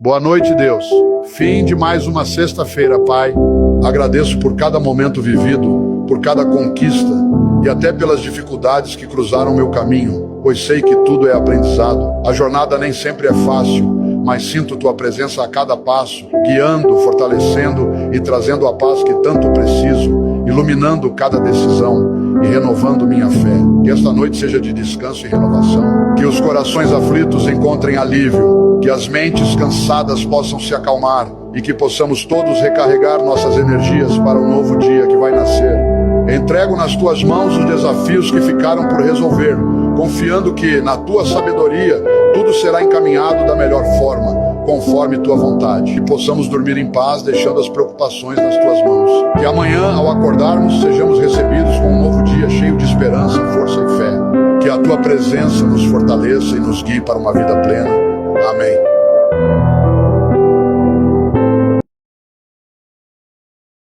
Boa noite, Deus. Fim de mais uma sexta-feira, Pai. Agradeço por cada momento vivido, por cada conquista e até pelas dificuldades que cruzaram meu caminho, pois sei que tudo é aprendizado. A jornada nem sempre é fácil, mas sinto Tua presença a cada passo, guiando, fortalecendo e trazendo a paz que tanto preciso, iluminando cada decisão e renovando minha fé. Que esta noite seja de descanso e renovação. Que os corações aflitos encontrem alívio, que as mentes cansadas possam se acalmar e que possamos todos recarregar nossas energias para o novo dia que vai nascer. Entrego nas Tuas mãos os desafios que ficaram por resolver, confiando que, na Tua sabedoria, tudo será encaminhado da melhor forma, conforme Tua vontade. Que possamos dormir em paz, deixando as preocupações nas Tuas mãos. Que amanhã, ao acordarmos, sejamos recebidos com um novo dia cheio de esperança, força e fé. Que a Tua presença nos fortaleça e nos guie para uma vida plena. Amém.